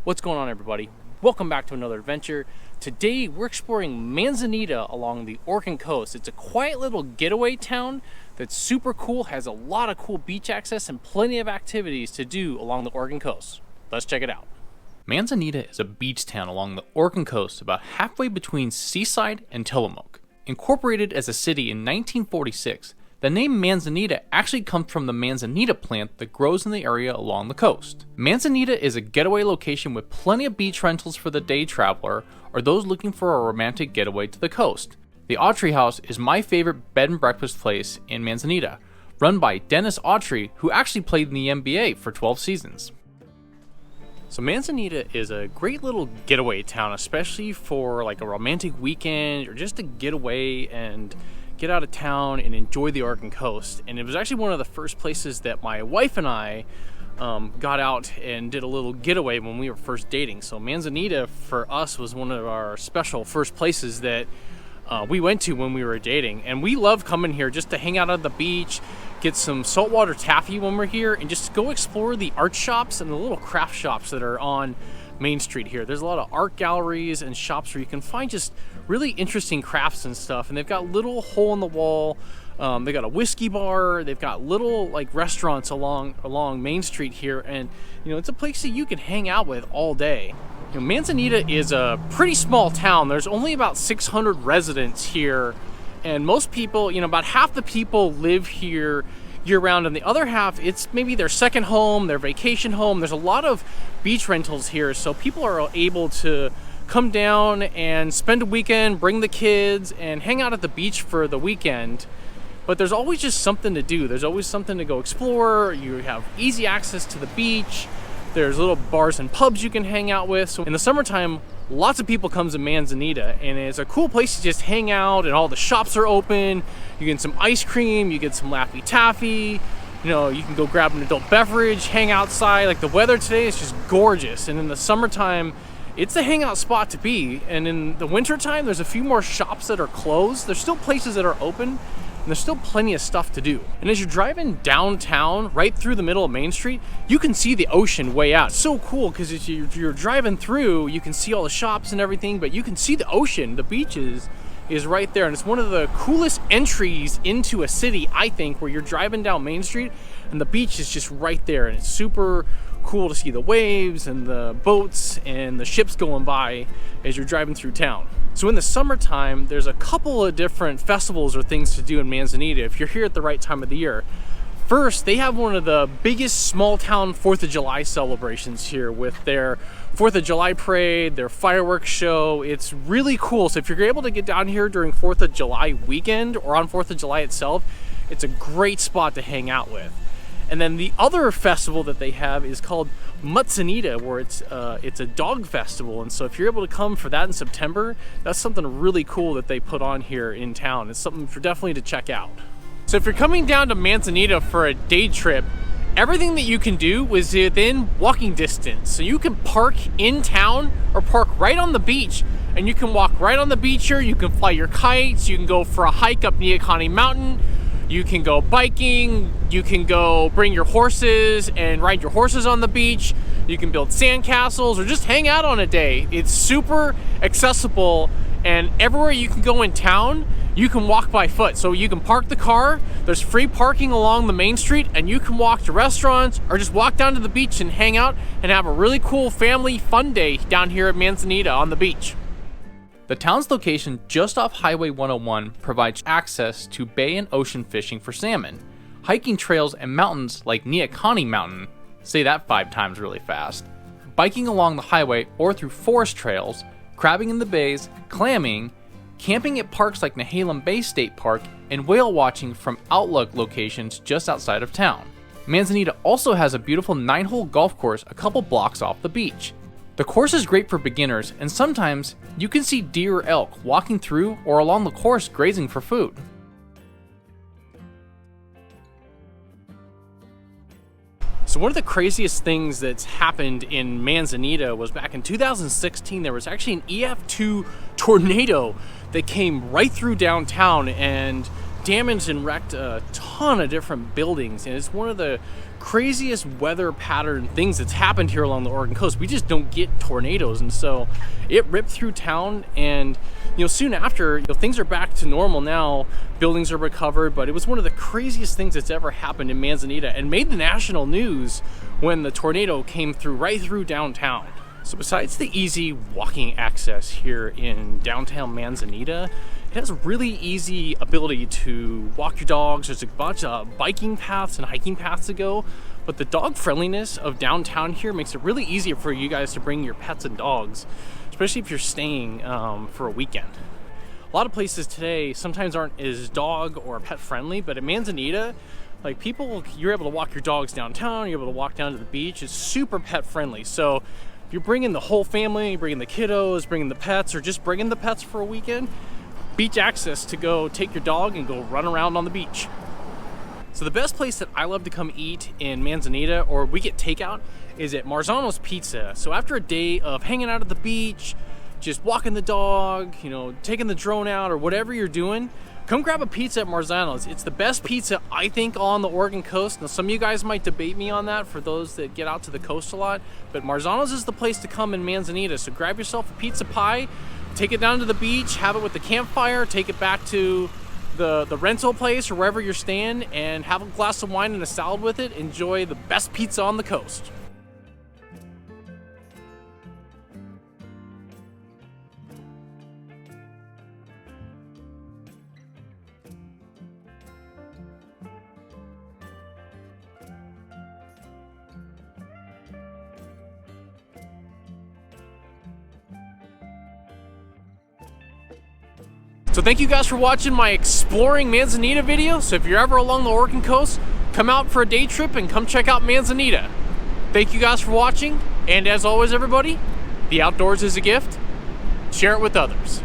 What's going on, everybody? Welcome back to another adventure. Today we're exploring Manzanita along the Oregon coast. It's a quiet little getaway town that's super cool, has a lot of cool beach access and plenty of activities to do along the Oregon coast. Let's check it out. Manzanita is a beach town along the Oregon coast about halfway between Seaside and Tillamook. Incorporated as a city in 1946, the name Manzanita actually comes from the manzanita plant that grows in the area along the coast. Manzanita is a getaway location with plenty of beach rentals for the day traveler or those looking for a romantic getaway to the coast. The Autry House is my favorite bed and breakfast place in Manzanita, run by Dennis Autry, who actually played in the NBA for 12 seasons. So Manzanita is a great little getaway town, especially for like a romantic weekend or just to get away and get out of town and enjoy the Oregon coast. And it was actually one of the first places that my wife and I got out and did a little getaway when we were first dating. So Manzanita for us was one of our special first places that we went to when we were dating. And we love coming here just to hang out on the beach, get some saltwater taffy when we're here, and just go explore the art shops and the little craft shops that are on Main Street here. There's a lot of art galleries and shops where you can find just really interesting crafts and stuff, and they've got little hole in the wall, they got a whiskey bar, they've got little like restaurants along Main Street here, and it's a place that you can hang out with all day. Manzanita is a pretty small town. There's only about 600 residents here, and most people, about half the people live here year-round, and the other half, it's maybe their second home, their vacation home. There's a lot of beach rentals here, so people are able to come down and spend a weekend, bring the kids, and hang out at the beach for the weekend. But there's always just something to do. There's always something to go explore. You have easy access to the beach. There's little bars and pubs you can hang out with. So in the summertime, lots of people come to Manzanita, and it's a cool place to just hang out, and all the shops are open. You get some ice cream, you get some Laffy Taffy, you can go grab an adult beverage, hang outside. Like the weather today is just gorgeous, and in the summertime, it's a hangout spot to be. And in the wintertime, there's a few more shops that are closed. There's still places that are open, and there's still plenty of stuff to do. And as you're driving downtown, right through the middle of Main Street, you can see the ocean way out. It's so cool, because as you're driving through, you can see all the shops and everything, but you can see the ocean. The beaches is right there, and it's one of the coolest entries into a city, I think, where you're driving down Main Street, and the beach is just right there, and it's super cool to see the waves and the boats and the ships going by as you're driving through town. So in the summertime, there's a couple of different festivals or things to do in Manzanita if you're here at the right time of the year. First, they have one of the biggest small town 4th of July celebrations here with their 4th of July parade, their fireworks show. It's really cool. So if you're able to get down here during 4th of July weekend or on 4th of July itself, it's a great spot to hang out with. And then the other festival that they have is called Manzanita, where it's a dog festival. And so if you're able to come for that in September, that's something really cool that they put on here in town. It's something for definitely to check out. So if you're coming down to Manzanita for a day trip, everything that you can do is within walking distance. So you can park in town or park right on the beach, and you can walk right on the beach here. You can fly your kites, you can go for a hike up Neahkahnie Mountain, you can go biking, you can go bring your horses and ride your horses on the beach, you can build sandcastles or just hang out on a day. It's super accessible, and everywhere you can go in town, you can walk by foot. So you can park the car, there's free parking along the Main Street, and you can walk to restaurants or just walk down to the beach and hang out and have a really cool family fun day down here at Manzanita on the beach. The town's location just off Highway 101 provides access to bay and ocean fishing for salmon, hiking trails and mountains like Neahkahnie Mountain, say that 5 times really fast, biking along the highway or through forest trails, crabbing in the bays, clamming, camping at parks like Nehalem Bay State Park, and whale watching from outlook locations just outside of town. Manzanita also has a beautiful 9-hole golf course a couple blocks off the beach. The course is great for beginners, and sometimes you can see deer or elk walking through or along the course grazing for food. So one of the craziest things that's happened in Manzanita was back in 2016, there was actually an EF2 tornado that came right through downtown and damaged and wrecked a ton of different buildings. And it's one of the craziest weather pattern things that's happened here along the Oregon coast. We just don't get tornadoes, and so it ripped through town. And soon after, things are back to normal now. Buildings are recovered, but it was one of the craziest things that's ever happened in Manzanita and made the national news when the tornado came through right through downtown. So besides the easy walking access here in downtown Manzanita, it has a really easy ability to walk your dogs. There's a bunch of biking paths and hiking paths to go, but the dog friendliness of downtown here makes it really easy for you guys to bring your pets and dogs, especially if you're staying for a weekend. A lot of places today sometimes aren't as dog or pet friendly, but at Manzanita, like you're able to walk your dogs downtown, you're able to walk down to the beach. It's super pet friendly. So if you're bringing the whole family, you're bringing the kiddos, bringing the pets, or just bringing the pets for a weekend, beach access to go take your dog and go run around on the beach. So the best place that I love to come eat in Manzanita, or we get takeout, is at Marzano's Pizza. So after a day of hanging out at the beach, just walking the dog, taking the drone out, or whatever you're doing, come grab a pizza at Marzano's. It's the best pizza, I think, on the Oregon coast. Now, some of you guys might debate me on that for those that get out to the coast a lot, but Marzano's is the place to come in Manzanita. So grab yourself a pizza pie, take it down to the beach, have it with the campfire, take it back to the rental place or wherever you're staying, and have a glass of wine and a salad with it. Enjoy the best pizza on the coast. So thank you guys for watching my exploring Manzanita video. So if you're ever along the Oregon coast, come out for a day trip and come check out Manzanita. Thank you guys for watching, and as always everybody, the outdoors is a gift. Share it with others.